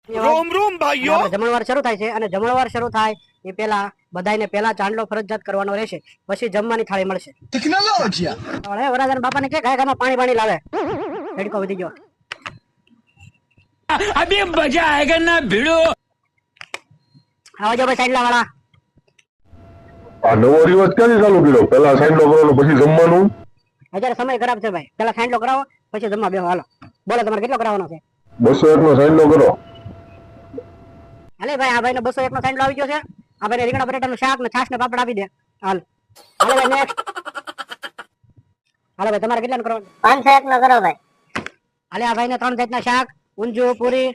રોમ રોમ ભાઈઓ જમણવાર શરૂ થાય છે અને જમણવાર શરૂ થાય એ પહેલા બધાને પહેલા ચાંદલો ફરજિયાત કરવાનો રહેશે, પછી જમવાની થાળી મળશે. ટેકનોલોજી વરાજાના બાપાને કે ગાયમાં પાણી લાવે. હેડકો વધી ગયો. અભી મજા આયેગા ના ભીડો. આવજો ભાઈ સાઈડલા વાળા. આ નવો રિવાજ ક્યાંથી ચાલુ કર્યો? પેલા સાઈડલો કરવાનો પછી જમવાનું. અત્યારે સમય ખરાબ છે ભાઈ, પેલા સાઈડલો કરાવો પછી જમવા બેહો. હાલો બોલો તમારે કેટલો કરાવવાનો છે? 201 નો સાઈડલો કરો. હાલે ભાઈ, આ ભાઈને 201 નો સાઈડલો આવી ગયો છે. આ ભાઈને રીંગણા બટાટાનું શાક ને છાશ ને પાપડ આપી દે. હાલ હાલો ભાઈ નેક્સ્ટ. હાલો ભાઈ તમારે કેટલાનું કરવાનું? 501 નો કરો ભાઈ. હાલે આ ભાઈને 3 જાતના શાક, ઊંધિયું, પૂરી,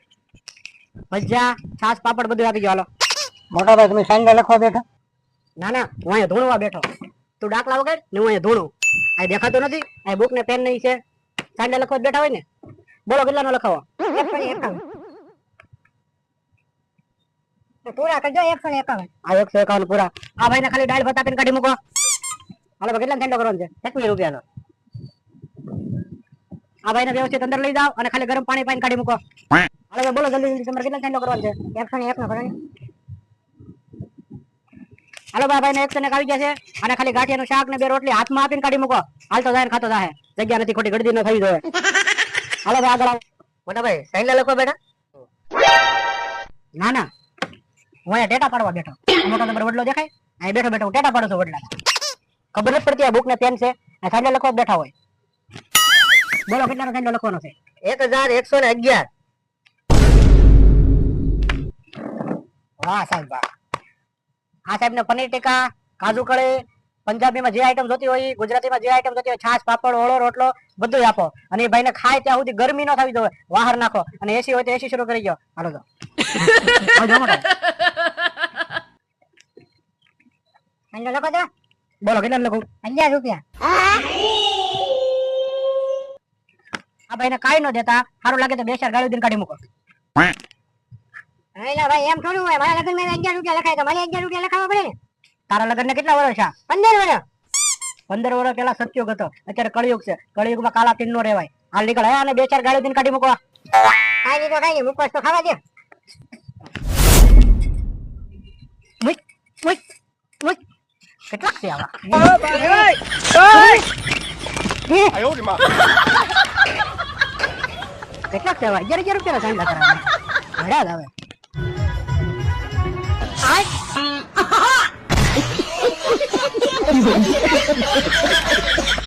ભજીયા, છાશ, પાપડ બધું આપી ગયો. હાલો મોટા ભાઈ તમે સાંજે લખવા બેઠા? ના ના, હું અહીંયા ધૂણવા બેઠો. તું ડાકલા વગર ને હું અહીંયા ધૂણું. આ દેખાતું નથી? આ બુક ને પેન નહીં છે. સાંજે લખવા બેઠા હોય ને. બોલો કેટલાનો લખાવો? 151. પૂરા કરજો 151. આ 151 પૂરા. આ ભાઈને ખાલી દાળ ભાત આપીને કાઢી મૂકો. હાલો ભાઈ કેટલા સાંડો કરવાનો છે? 21 રૂપિયાનો. આ ભાઈને વ્યવસ્થિત અંદર લઈ જાઓ અને ખાલી ગરમ પાણી પાઈને કાઢી મૂકો. હાલો ભાઈ બોલો જલ્દી જલ્દી તમારે કેટલા સાંડો કરવાનો છે? 101 નો કરો ને. હાલો ભાઈ ને 101 આવી ગયા છે અને ખાલી ગાંઠિયાનું શાક ને 2 રોટલી હાથમાં આપીને કાઢી મૂકો. હાલતો જાય ને ખાતો જાય. જગ્યા નથી, ખોટી ગળદી ન થઈ જોઈએ. હાલો ભાઈ આગળ આવો. મોટા ભાઈ સાઈડલા લખવા બેઠા? ના ના, હું અહીંયા ટેટા પાડવા બેઠો. મોટો નંબર વડલો દેખાય? અહીં બેઠો બેઠો હું ટેટા પાડું છું વડલા. ખબર નથી પડતી આ બુક ને પેન છે. આ સાઈડલા લખવા બેઠા હોય. બોલો કેટલાનો સાઈડલો લખવાનો છે? 1111. વાહ સાહેબ વાહ. આ સાહેબ ને પનીર ટીકા, કાજુ કળી, પંજાબીમાં જે આઈટમ જોતી હોય, ગુજરાતીમાં જે આઈટમ જોતી હોય, છાશ, પાપડ, ઓળો, રોટલો બધું આપો. અને એ ભાઈને ખાય ત્યાં સુધી ગરમી ન થવી જોઈએ. બહાર નાખો અને એસી હોય તો એસી શરૂ કરી ગયો. હાલો તો સાંજે લખો તો. બોલો કેટલા લખું? 11 રૂપિયા. આ ભાઈને કાઈ ન દેતા. સારું લાગે તો 2-4 ગાળું દઈને કાઢી મૂકો. એલા ભાઈ એમ થોડું હોય, મારા લગ્ન માં 11 રૂપિયા લખાય તો મને 11 રૂપિયા લખાવવા પડે ને. તારા લગ્ન ને કેટલા વર્ષ છે? 15 વર્ષ. 15 વર્ષ પેલા સત્યુગ હતો, અત્યારે કળિયુગ છે. કળિયુગમાં કાલા તીન નો રહેવાય. હાલ નીકળ અને 2-4 ગાળું દઈને કાઢી મૂકો. કાઈ નહીં તો કાઈ નહીં, મુકવાસ તો ખાવા દે. કેટલાક છે આવા? કેટલાક છે આવા? 11 રૂપિયા સાંડલા કરાવે. હડા જ આવે.